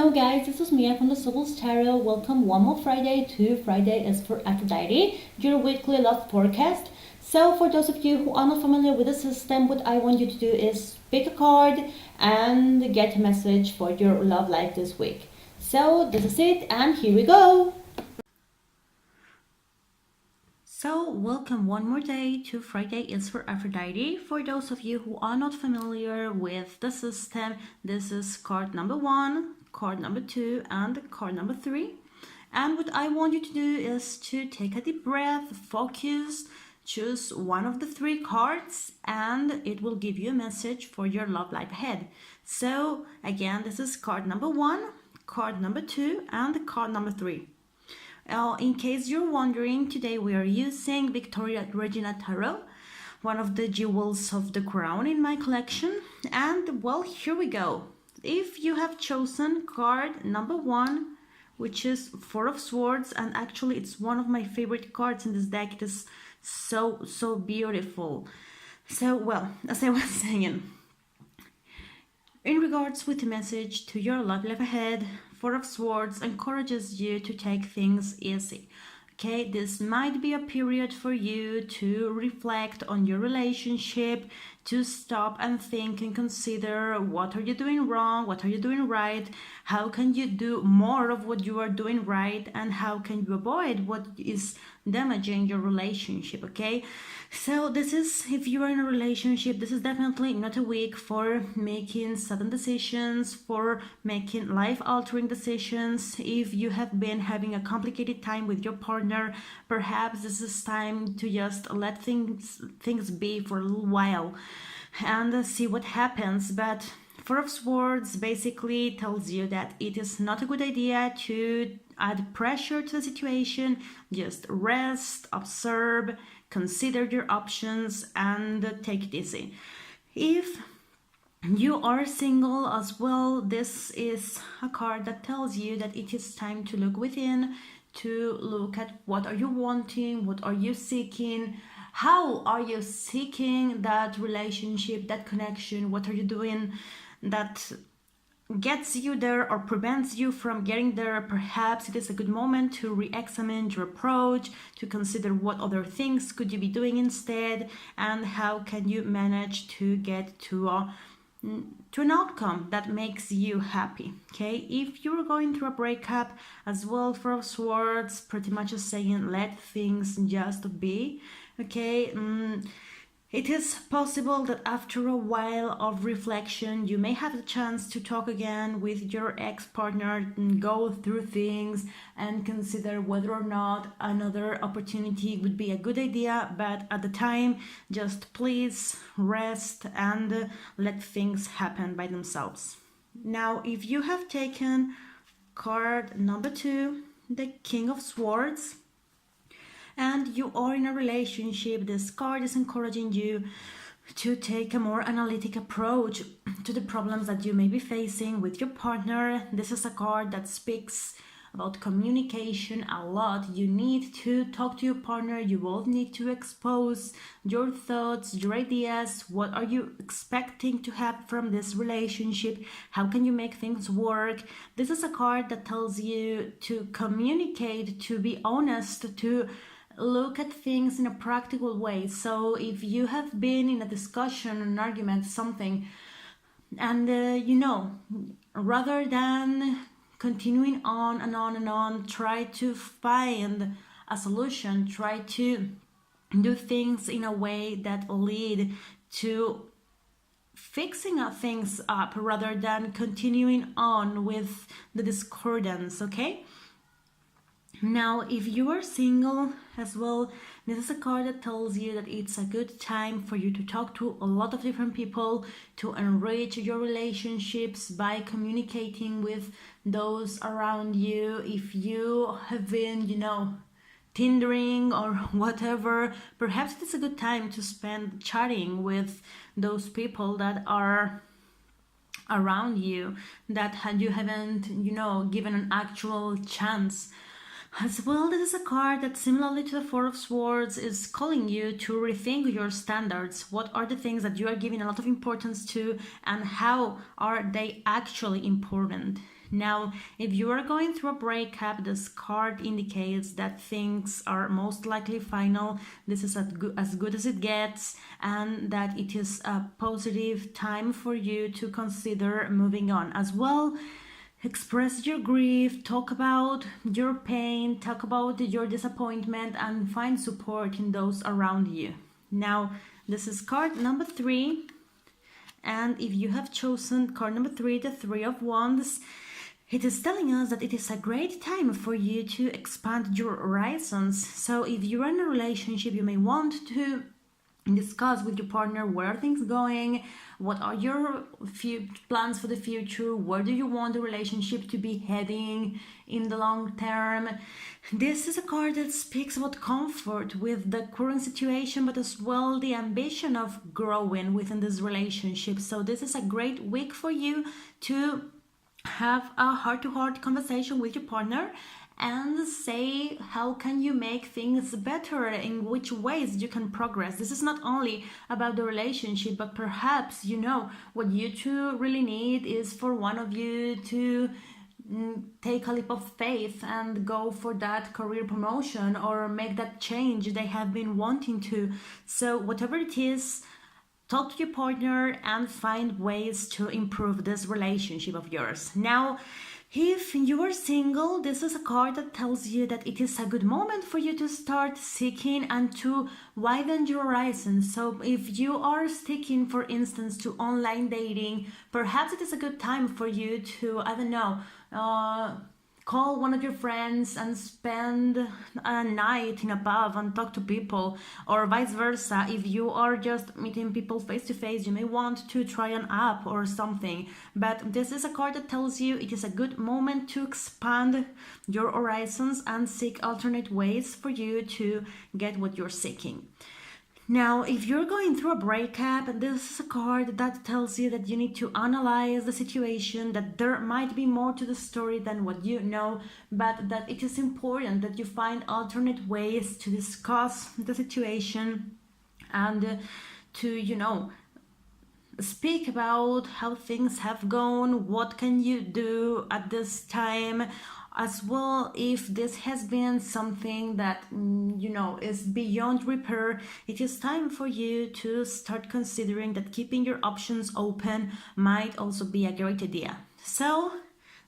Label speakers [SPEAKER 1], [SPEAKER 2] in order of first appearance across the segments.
[SPEAKER 1] Hello guys, this is Mia from the Sibyl's Tarot. Welcome one more Friday to Friday is for Aphrodite, your weekly love forecast. So for those of you who are not familiar with the system, what I want you to do is pick a card and get a message for your love life this week. So this is it and here we go. So welcome one more day to Friday is for Aphrodite. For those of you who are not familiar with the system, this is card number 1, card number 2 and card number 3. And what I want you to do is to take a deep breath, focus, choose one of the 3 cards and it will give you a message for your love life ahead. So again, this is card number 1, card number 2 and card number 3. In case you're wondering, today we are using Regina Tarot, one of the jewels of the crown in my collection. And well, here we go. If you have chosen card number 1, which is 4 of Swords, and actually it's one of my favorite cards in this deck. It is so beautiful. So well, as I was saying, in regards with the message to your love life ahead, 4 of Swords encourages you to take things easy. Okay, this might be a period for you to reflect on your relationship, to stop and think and consider what are you doing wrong, what are you doing right, how can you do more of what you are doing right, and how can you avoid what is damaging your relationship. Okay, so this is, if you are in a relationship, this is definitely not a week for making sudden decisions, for making life-altering decisions. If you have been having a complicated time with your partner, perhaps this is time to just let things be for a little while and see what happens. But 4 of Swords basically tells you that it is not a good idea to add pressure to the situation. Just rest, observe, consider your options and take it easy. If you are single as well, this is a card that tells you that it is time to look within, to look at what are you wanting, what are you seeking, how are you seeking that relationship, that connection, what are you doing that gets you there or prevents you from getting there. Perhaps it is a good moment to re-examine your approach, to consider what other things could you be doing instead, and how can you manage to get to an outcome that makes you happy. Okay, if you're going through a breakup as well, 4 of Swords pretty much is saying let things just be. Okay, it is possible that after a while of reflection, you may have the chance to talk again with your ex-partner and go through things and consider whether or not another opportunity would be a good idea. But at the time, just please rest and let things happen by themselves. Now, if you have taken card number 2, the King of Swords, and you are in a relationship, this card is encouraging you to take a more analytic approach to the problems that you may be facing with your partner. This is a card that speaks about communication a lot. You need to talk to your partner. You both need to expose your thoughts, your ideas. What are you expecting to have from this relationship? How can you make things work? This is a card that tells you to communicate, to be honest, to look at things in a practical way. So if you have been in a discussion, an argument, something, and rather than continuing on and on and on, try to find a solution, try to do things in a way that lead to fixing things up rather than continuing on with the discordance. Okay, now if you are single as well, this is a card that tells you that it's a good time for you to talk to a lot of different people, to enrich your relationships by communicating with those around you. If you have been, Tindering or whatever, perhaps it's a good time to spend chatting with those people that are around you that you haven't, given an actual chance. As well, this is a card that, similarly to the 4 of Swords, is calling you to rethink your standards. What are the things that you are giving a lot of importance to, and how are they actually important? Now, if you are going through a breakup, this card indicates that things are most likely final. This is as good as it gets, and that it is a positive time for you to consider moving on as well. Express your grief, talk about your pain, talk about your disappointment, and find support in those around you. Now, this is card number 3. And if you have chosen card number 3, the 3 of Wands, it is telling us that it is a great time for you to expand your horizons. So if you're in a relationship, you may want to discuss with your partner where are things going, what are your plans for the future, where do you want the relationship to be heading in the long term. This is a card that speaks about comfort with the current situation, but as well the ambition of growing within this relationship. So this is a great week for you to have a heart-to-heart conversation with your partner and say how can you make things better, in which ways you can progress. This is not only about the relationship, but perhaps what you two really need is for one of you to take a leap of faith and go for that career promotion or make that change they have been wanting to. So whatever it is, talk to your partner and find ways to improve this relationship of yours. Now, if you are single, this is a card that tells you that it is a good moment for you to start seeking and to widen your horizons. So if you are sticking, for instance, to online dating, perhaps it is a good time for you to, call one of your friends and spend a night in a pub and talk to people, or vice versa. If you are just meeting people face to face, you may want to try an app or something. But this is a card that tells you it is a good moment to expand your horizons and seek alternate ways for you to get what you're seeking. Now, if you're going through a breakup, this is a card that tells you that you need to analyze the situation, that there might be more to the story than what you know, but that it is important that you find alternate ways to discuss the situation and to, speak about how things have gone, what can you do at this time. As well, if this has been something that, is beyond repair, it is time for you to start considering that keeping your options open might also be a great idea. So,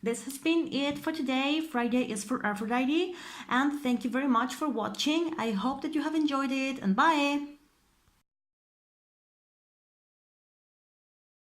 [SPEAKER 1] this has been it for today. Friday is for Aphrodite, and thank you very much for watching. I hope that you have enjoyed it, and bye!